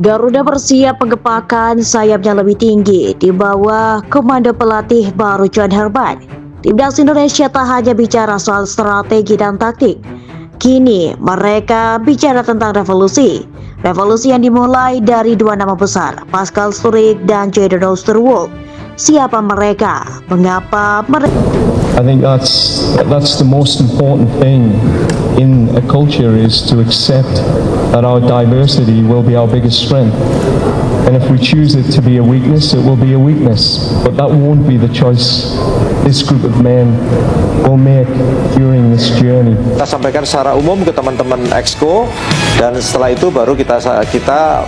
Garuda bersiap pengepakan sayapnya lebih tinggi di bawah komando pelatih baru John Herman. Timnas Indonesia tak hanya bicara soal strategi dan taktik. Kini mereka bicara tentang revolusi. Revolusi yang dimulai dari dua nama besar, Pascal Struijk dan Jadon Oosterwolde. Siapa mereka? Mengapa mereka? I think that's the most important thing in a culture, is to accept that our diversity will be our biggest strength. And if we choose it to be a weakness, it will be a weakness. But that won't be the choice this group of men will make during this journey. Kita sampaikan secara umum ke teman-teman Exco, dan setelah itu baru kita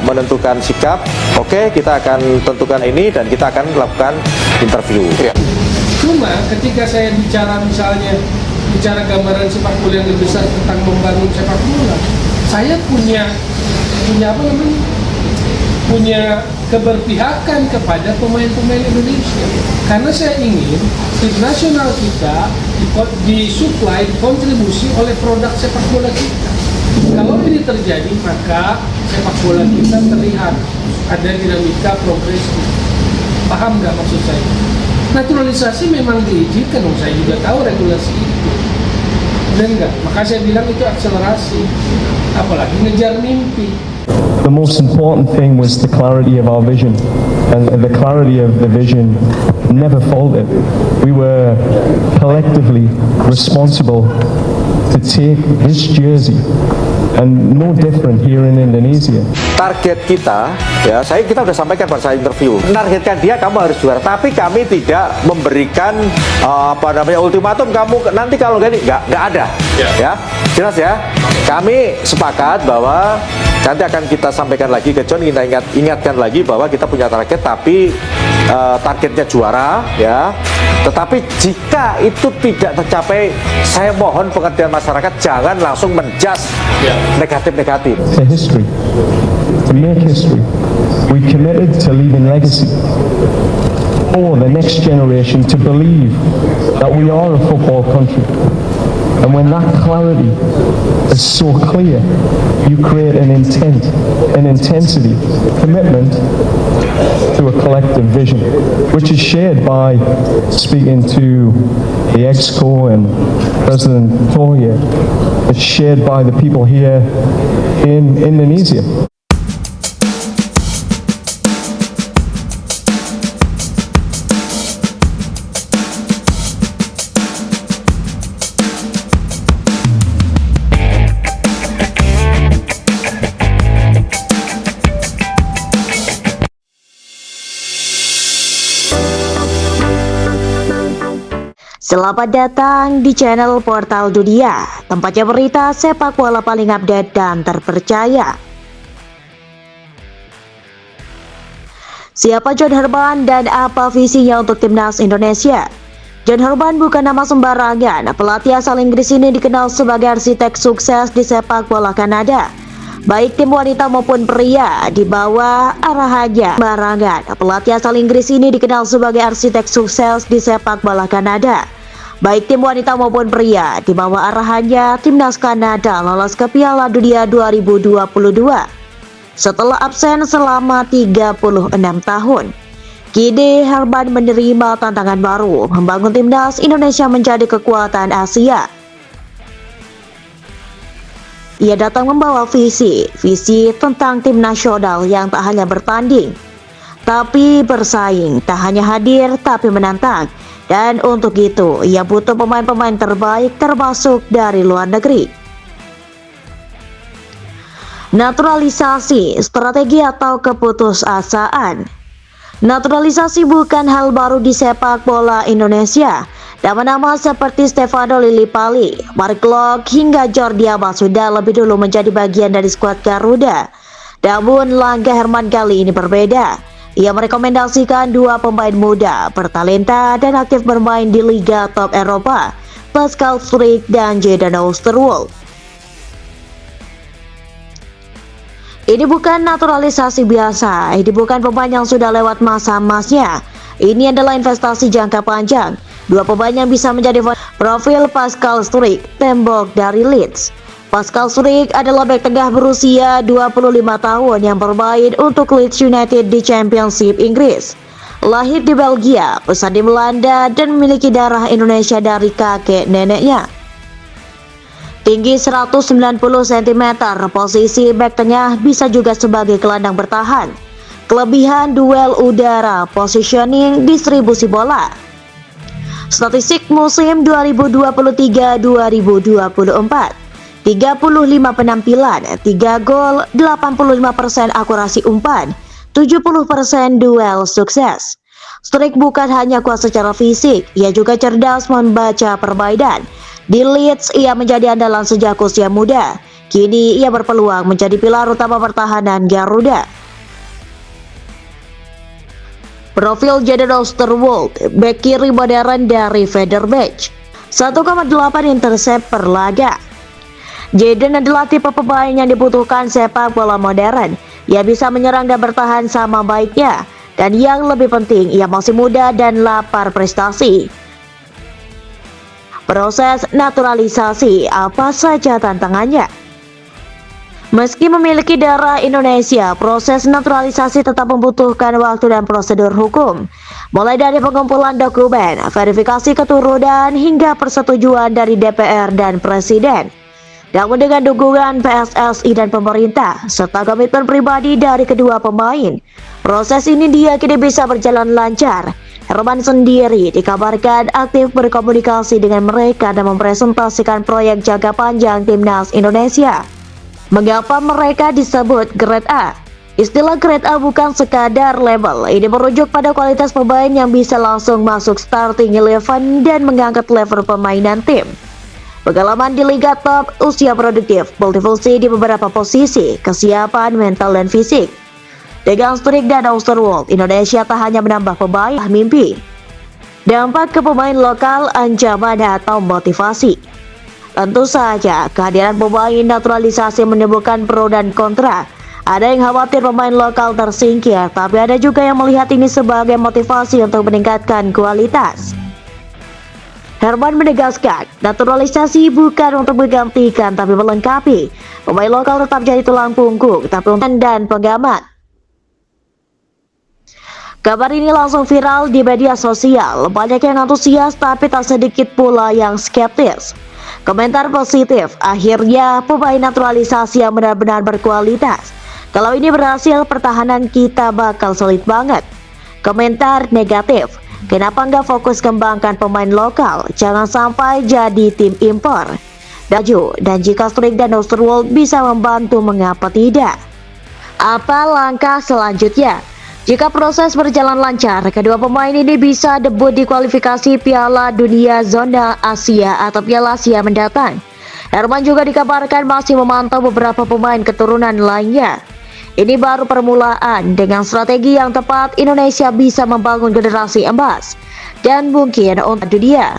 menentukan sikap. Oke, kita akan tentukan ini dan kita akan melakukan interview. Ya. Cuma ketika saya bicara gambaran sepak bola yang lebih besar tentang membangun sepak bola, saya punya keberpihakan kepada pemain-pemain Indonesia, karena saya ingin tim nasional kita disuplai, kontribusi oleh produk sepak bola kita. Kalau ini terjadi, maka sepak bola kita terlihat ada dinamika progresif. Paham nggak maksud saya? Naturalisasi memang diizinkan, saya juga tahu regulasi itu. Dan enggak, maka saya bilang itu akselerasi, apalagi ngejar mimpi. The most important thing was the clarity of our vision, and the clarity of the vision never faltered. We were collectively responsible to take this jersey, and no different here in Indonesia. Target kita, ya, kita udah sampaikan pada saat interview. Menargetkan dia, kamu harus juara. Tapi kami tidak memberikan ultimatum, kamu nanti kalau nggak ada. Ya, jelas ya. Kami sepakat bahwa nanti akan kita sampaikan lagi ke John, kita ingatkan lagi bahwa kita punya target, tapi targetnya juara, ya. Tetapi jika itu tidak tercapai, saya mohon pengertian masyarakat, jangan langsung menjudge negatif-negatif. To history, to make history, we committed to leaving legacy for the next generation to believe that we are a football country. And when that clarity is so clear, you create an intent, an intensity, commitment to a collective vision, which is shared by, speaking to the Exco and President Tohir, it's shared by the people here in Indonesia. Selamat datang di channel Portal Dunia, tempatnya berita sepak bola paling update dan terpercaya. Siapa John Herman dan apa visinya untuk timnas Indonesia? John Herman bukan nama sembarangan. Pelatih asal Inggris ini dikenal sebagai arsitek sukses di sepak bola Kanada. Baik tim wanita maupun pria di bawah arahannya sembarangan. Pelatih asal Inggris ini dikenal sebagai arsitek sukses di sepak bola Kanada. Baik tim wanita maupun pria di bawah arahannya, timnas Kanada lolos ke Piala Dunia 2022 setelah absen selama 36 tahun. Kini Herman menerima tantangan baru, membangun timnas Indonesia menjadi kekuatan Asia. Ia datang membawa visi tentang tim nasional yang tak hanya bertanding, tapi bersaing, tak hanya hadir tapi menantang. Dan untuk itu, ia butuh pemain-pemain terbaik termasuk dari luar negeri. Naturalisasi, strategi atau keputusasaan. Naturalisasi bukan hal baru di sepak bola Indonesia. Nama-nama seperti Stefano Lillipali, Mark Locke hingga Jordi Amat sudah lebih dulu menjadi bagian dari skuad Garuda. Namun langkah Herman kali ini berbeda. Ia merekomendasikan dua pemain muda, bertalenta dan aktif bermain di Liga Top Eropa, Pascal Struijk dan Jadon Oosterwolde. Ini bukan naturalisasi biasa, ini bukan pemain yang sudah lewat masa emasnya. Ini adalah investasi jangka panjang. Dua pemain yang bisa menjadi profil Pascal Struijk, tembok dari Leeds. Pascal Struijk adalah bek tengah berusia 25 tahun yang bermain untuk Leeds United di Championship Inggris. Lahir di Belgia, besar di Belanda, dan memiliki darah Indonesia dari kakek neneknya. Tinggi 190 cm, posisi bek tengah bisa juga sebagai gelandang bertahan. Kelebihan duel udara, positioning, distribusi bola. Statistik musim 2023-2024. 35 penampilan, 3 gol, 85% akurasi umpan, 70% duel sukses. Struijk bukan hanya kuat secara fisik, ia juga cerdas membaca permainan. Di Leeds, ia menjadi andalan sejak usia muda. Kini ia berpeluang menjadi pilar utama pertahanan Garuda. Profil Jadon Oosterwolde, bek kiri modern dari Fenerbahce, 1,8 intercept per laga. Jadon adalah tipe pemain yang dibutuhkan sepak bola modern. Ia bisa menyerang dan bertahan sama baiknya. Dan yang lebih penting, ia masih muda dan lapar prestasi. Proses naturalisasi, apa saja tantangannya? Meski memiliki darah Indonesia, proses naturalisasi tetap membutuhkan waktu dan prosedur hukum. Mulai dari pengumpulan dokumen, verifikasi keturunan, hingga persetujuan dari DPR dan Presiden. Namun dengan dukungan PSSI dan pemerintah, serta komitmen pribadi dari kedua pemain, proses ini diyakini bisa berjalan lancar. Herman sendiri dikabarkan aktif berkomunikasi dengan mereka dan mempresentasikan proyek jangka panjang timnas Indonesia. Mengapa mereka disebut Grade A? Istilah Grade A bukan sekadar label, ini merujuk pada kualitas pemain yang bisa langsung masuk starting 11 dan mengangkat level permainan tim. Pengalaman di liga top, usia produktif, multifungsi di beberapa posisi, kesiapan mental dan fisik. Dengan Struijk dan Oosterwolde, Indonesia tak hanya menambah pemain mimpi. Dampak ke pemain lokal, ancaman atau motivasi. Tentu saja, kehadiran pemain naturalisasi menimbulkan pro dan kontra. Ada yang khawatir pemain lokal tersingkir, tapi ada juga yang melihat ini sebagai motivasi untuk meningkatkan kualitas. Herman menegaskan, naturalisasi bukan untuk menggantikan tapi melengkapi. Pemain lokal tetap jadi tulang punggung, tapi untuk dan pengamat. Kabar ini langsung viral di media sosial. Banyak yang antusias tapi tak sedikit pula yang skeptis. Komentar positif, akhirnya pemain naturalisasi yang benar-benar berkualitas. Kalau ini berhasil, pertahanan kita bakal sulit banget. Komentar negatif, kenapa nggak fokus kembangkan pemain lokal? Jangan sampai jadi tim impor. Dan jika Struijk dan Oosterwolde bisa membantu, mengapa tidak? Apa langkah selanjutnya? Jika proses berjalan lancar, kedua pemain ini bisa debut di kualifikasi Piala Dunia Zona Asia atau Piala Asia mendatang. Herman juga dikabarkan masih memantau beberapa pemain keturunan lainnya. Ini baru permulaan. Dengan strategi yang tepat, Indonesia bisa membangun generasi emas dan mungkin untuk dunia.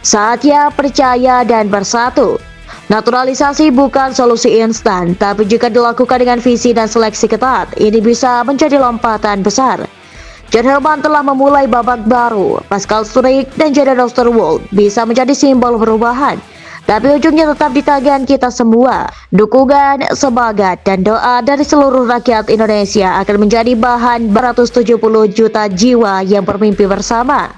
Saatnya percaya dan bersatu. Naturalisasi bukan solusi instan, tapi jika dilakukan dengan visi dan seleksi ketat, ini bisa menjadi lompatan besar. John Herman telah memulai babak baru. Pascal Struijk dan Jadon Oosterwolde bisa menjadi simbol perubahan. Tapi ujungnya tetap di tangan kita semua. Dukungan, semangat, dan doa dari seluruh rakyat Indonesia akan menjadi bahan 270 juta jiwa yang bermimpi bersama.